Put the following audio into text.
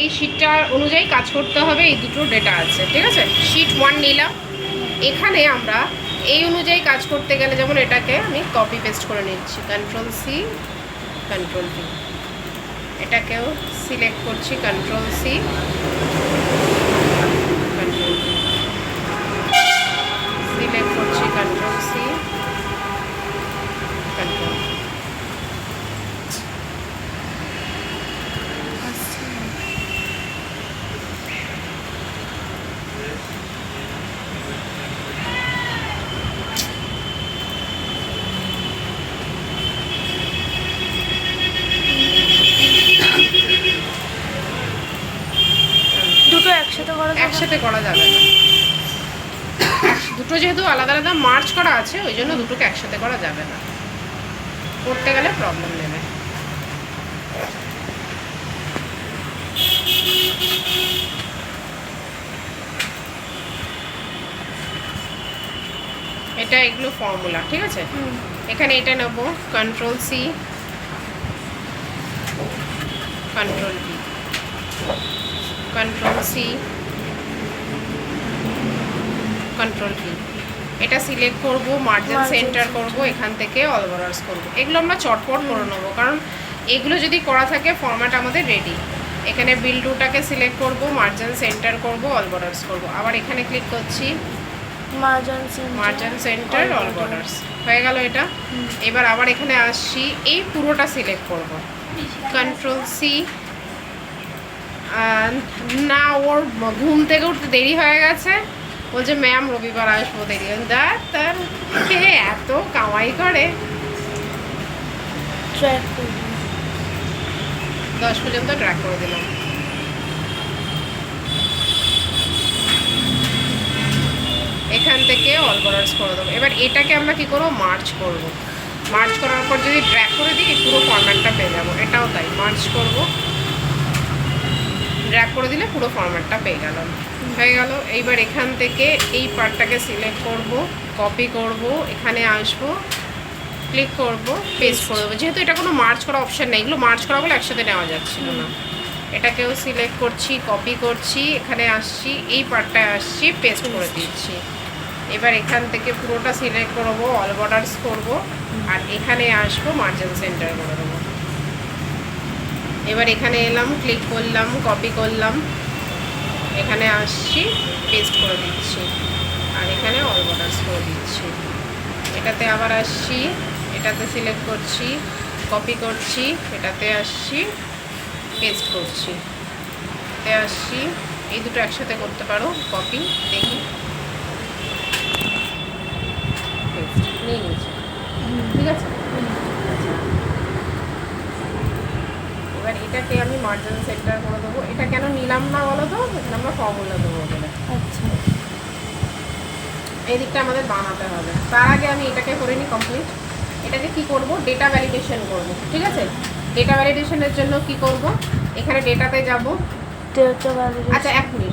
এই শিটটার অনুযায়ী কাজ করতে হবে, এই দুটো ডেটা আছে, ঠিক আছে। শিট 1 নিলাম, এখানে আমরা এই অনুযায়ী কাজ করতে গেলে যেমন এটাকে আমি কপি পেস্ট করে নিচ্ছি, কন্ট্রোল সি কন্ট্রোল ভি, এটাকেও সিলেক্ট করছি, control C control V, select করছি, কন্ট্রোল সি কন্ট্রোল ভি। দুটো একসাথে করা যাবে না, দুটো যেহেতু আলাদা আলাদা মার্চ করা আছে ওই জন্য দুটোকে একসাথে করা যাবে না, করতে গেলে প্রবলেম নেবে। এটা এগুলো ফর্মুলা, ঠিক আছে। এখানে এটা নেব, control C control V, control C control V, এটা সিলেক্ট করব, মার্জিন সেন্টার করব, এখান থেকে অল বর্ডার্স করব। এগুলো আমরা চটপট করে নেবো, কারণ এগুলো যদি করা থাকে ফরম্যাট আমাদের রেডি। এখানে বিল্ডুটাকে সিলেক্ট করব, মার্জিন সেন্টার করব, অল বর্ডার্স করব, আবার এখানে ক্লিক করছি, মার্জিন সেন্টার অল বর্ডার্স, হয়ে গেল এটা। এবার আবার এখানে আসছি, এই পুরোটা সিলেক্ট করব, কন্ট্রোল সি। না, ওর ঘুম থেকে উঠতে দেরি হয়ে গেছে, বলছে ম্যাম রবিবার আসবো, দেরি তার কে এত কামাই করে। 10 পর্যন্ত ট্র্যাক করে দিলাম। এখান থেকে অল বর্ডার্স করে দেবো। এবার এটাকে আমরা কি করবো, মার্চ করব। মার্চ করার পর যদি ট্র্যাক করে দিই পুরো ফরম্যাটটা পেয়ে যাবো, এটাও তাই, মার্চ করব, ড্র্যাগ করে দিলে পুরো ফরম্যাটটা পেয়ে গেলাম, হয়ে গেল। এইবার এখান থেকে এই পার্টটাকে সিলেক্ট করব, কপি করব, এখানে আসব, ক্লিক করব, পেস্ট করে দেবো। যেহেতু এটা কোনো মার্চ করা অপশান নেই, এগুলো মার্চ করা বলে একসাথে নেওয়া যাচ্ছিল না। এটাকেও সিলেক্ট করছি, কপি করছি, এখানে আসছি, এই পার্টটায় আসছি, পেস্ট করে দিচ্ছি। এবার এখান থেকে পুরোটা সিলেক্ট করব, অল বর্ডার্স করব, আর এখানে আসবো, মার্জিন সেন্টার করে দেবো। এবার এখানে এলাম, ক্লিক করলাম, কপি করলাম, এখানে আসছি, পেস্ট করে দিচ্ছি, আর এখানে অল বর্ডার্স করে দিচ্ছি। এটাতে আবার আসছি, এটাতে সিলেক্ট করছি, কপি করছি, এটাতে আসছি, পেস্ট করছি, এতে আসছি, এই দুটো একসাথে করতে পারো, কপি, দেখি, পেস্ট নিয়ে নিয়েছি, ঠিক আছে। এবার এটাকে আমি মার্জিন সেন্টার করে দেবো। এটা কেন নিলাম না বলো তো, এখানে আমরা ফর্মুলা দেবো বলে। আচ্ছা, এই দিকটা আমাদের বানাতে হবে, তার আগে আমি এটাকে করে নিই কমপ্লিট। এটাকে কি করব, ডেটা ভ্যালিডেশন করব, ঠিক আছে। ডেটা ভ্যালিডেশনের জন্য কি করব, এখানে ডেটাতে যাব। আচ্ছা 1 মিনিট,